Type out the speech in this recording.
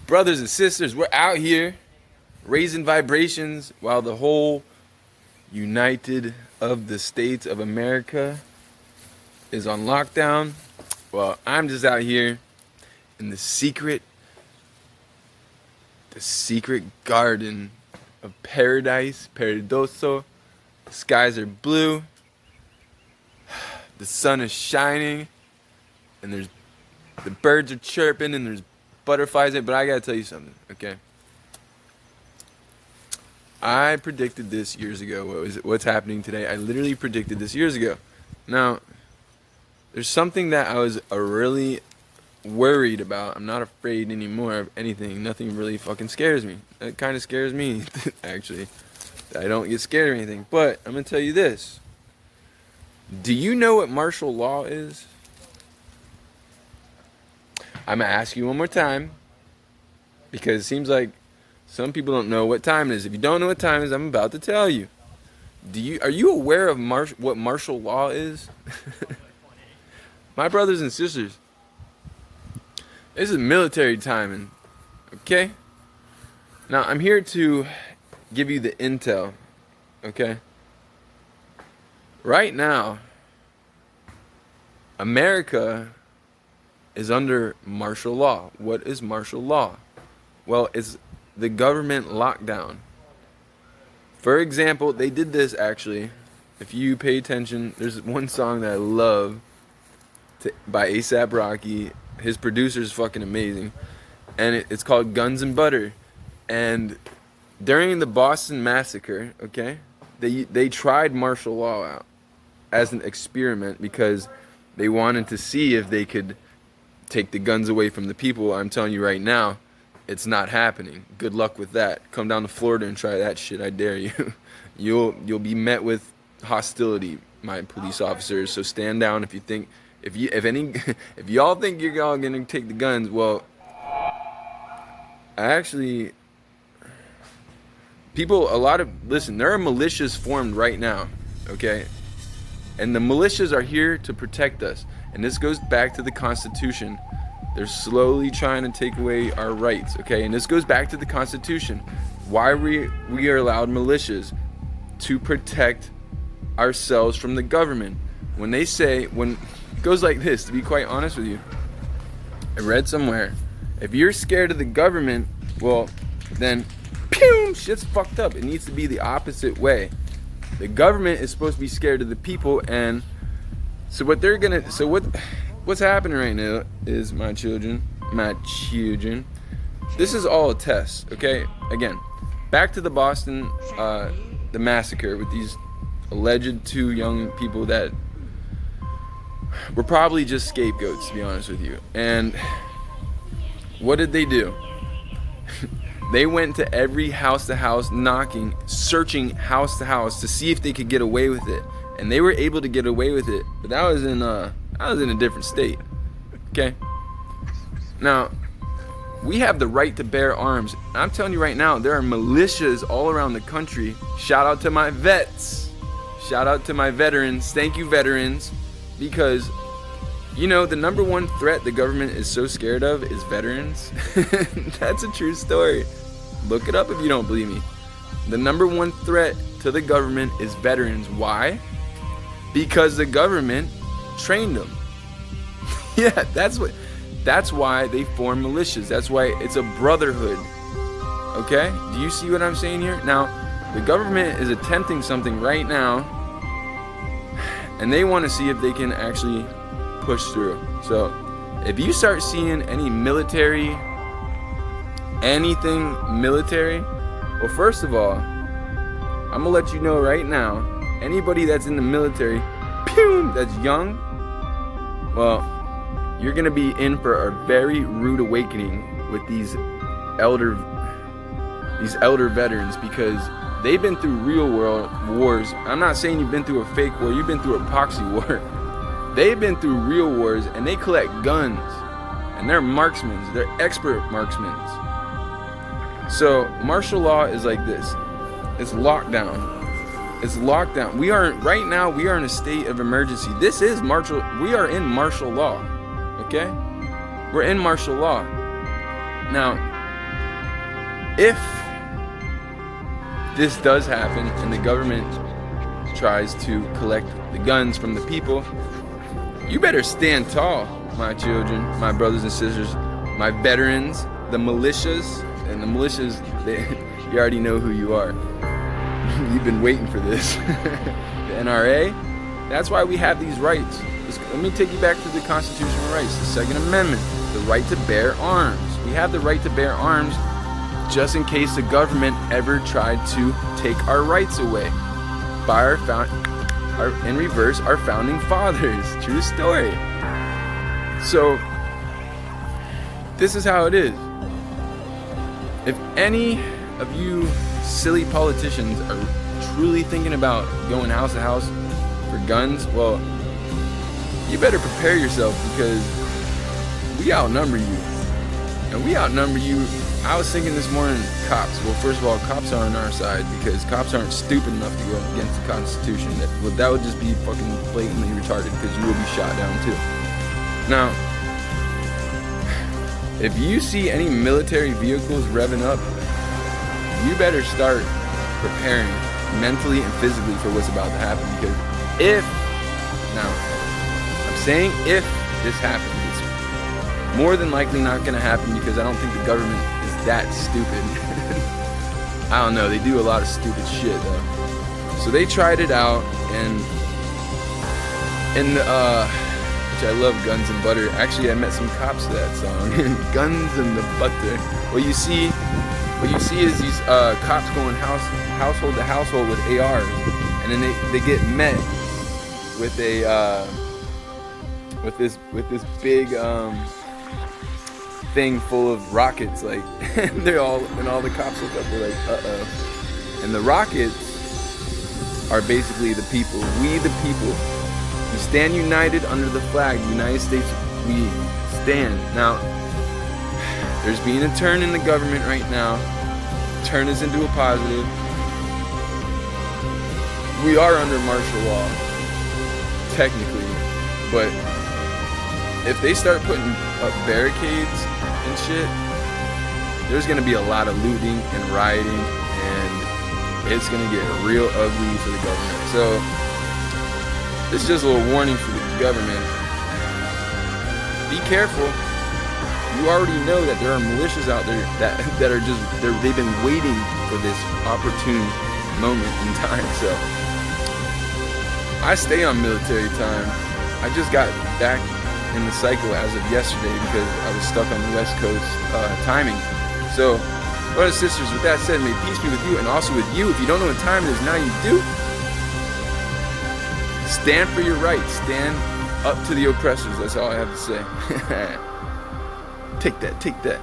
Brothers and sisters, we're out here raising vibrations while the whole United of the States of America is on lockdown. Well, I'm just out here in the secret garden of paradise, Paradoso. The skies are blue, the sun is shining, and the birds are chirping, and there's butterflies in it. But I gotta tell you something, okay? I predicted this years ago. What's happening today? I literally predicted this years ago. Now, there's something that I was really worried about. I'm not afraid anymore of anything. Nothing really fucking scares me. It kind of scares me, actually. I don't get scared or anything. But I'm gonna tell you this. Do you know what martial law is? I'm gonna ask you one more time, because it seems like some people don't know what time it is. If you don't know what time it is, I'm about to tell you. Are you aware of what martial law is? My brothers and sisters, this is military timing, okay? Now, I'm here to give you the intel, okay? Right now, America is under martial law. What is martial law? Well, it's the government lockdown. For example, they did this actually. If you pay attention, there's one song that I love by A$AP Rocky. His producer's fucking amazing. And it's called Guns and Butter. And during the Boston Massacre, okay, they tried martial law out as an experiment because they wanted to see if they could take the guns away from the people. I'm telling you right now, it's not happening. Good luck with that. Come down to Florida and try that shit. I dare you. You'll be met with hostility, my police officers. So stand down if you think if y'all think you're all gonna take the guns. Well, actually, listen. There are militias formed right now, okay, and the militias are here to protect us. And this goes back to the Constitution. They're slowly trying to take away our rights, okay? And this goes back to the Constitution. Why we are allowed militias? To protect ourselves from the government. When it goes like this, to be quite honest with you, I read somewhere, if you're scared of the government, well, then, pew, shit's fucked up. It needs to be the opposite way. The government is supposed to be scared of the people, and so what's happening right now is, my children, this is all a test, okay? Again, back to the Boston, the massacre with these alleged 2 young people that were probably just scapegoats, to be honest with you. And what did they do? They went to every house to house, knocking, searching house to house to see if they could get away with it. And they were able to get away with it, but I was in a different state, okay? Now, we have the right to bear arms. I'm telling you right now, there are militias all around the country. Shout out to my vets. Shout out to my veterans. Thank you, veterans. Because, the number one threat the government is so scared of is veterans. That's a true story. Look it up if you don't believe me. The number one threat to the government is veterans. Why? Because the government trained them. Yeah, that's why they form militias. That's why it's a brotherhood. Okay? Do you see what I'm saying here? Now, the government is attempting something right now, and they want to see if they can actually push through. So, if you start seeing anything military, well, first of all, I'm gonna let you know right now, anybody that's in the military, that's young, well, you're gonna be in for a very rude awakening with these elder veterans, because they've been through real world wars. I'm not saying you've been through a fake war, you've been through a proxy war. They've been through real wars, and they collect guns, and they're marksmen. They're expert marksmen. So martial law is like this. It's lockdown. It's lockdown. We are in a state of emergency. This is we are in martial law. Okay? We're in martial law. Now, if this does happen and the government tries to collect the guns from the people, you better stand tall, my children, my brothers and sisters, my veterans, the militias. And the militias, you already know who you are. You've been waiting for this. The NRA, that's why we have these rights. Let me take you back to the constitutional rights, the Second Amendment, the right to bear arms. We have the right to bear arms just in case the government ever tried to take our rights away by in reverse, our founding fathers. True story. So, this is how it is. If any of you silly politicians are truly thinking about going house to house for guns, well, you better prepare yourself, because we outnumber you. And we outnumber you. I was thinking this morning, cops. Well, first of all, cops are on our side because cops aren't stupid enough to go against the Constitution. That would just be fucking blatantly retarded, because you will be shot down too. Now, if you see any military vehicles revving up, you better start preparing mentally and physically for what's about to happen. Because I'm saying if this happens, it's more than likely not going to happen, because I don't think the government is that stupid. I don't know, they do a lot of stupid shit though. So they tried it out, and which I love, Guns and Butter. Actually, I met some cops to that song. Guns and the Butter. What you see is these cops going household to household with ARs, and then they get met with a with this big thing full of rockets, like, and all the cops look up, they're like, uh-oh. And the rockets are basically the people. We the people. We stand united under the flag, the United States. We stand. Now, there's being a turn in the government right now. Turn is into a positive. We are under martial law, technically, but if they start putting up barricades and shit, there's gonna be a lot of looting and rioting, and it's gonna get real ugly for the government. So this is just a little warning for the government. Be careful. You already know that there are militias out there that are just, they've been waiting for this opportune moment in time. So I stay on military time. I just got back in the cycle as of yesterday because I was stuck on the West Coast timing. So, brothers and sisters, with that said, may peace be with you and also with you. If you don't know what time it is, now you do. Stand for your rights. Stand up to the oppressors. That's all I have to say. Take that.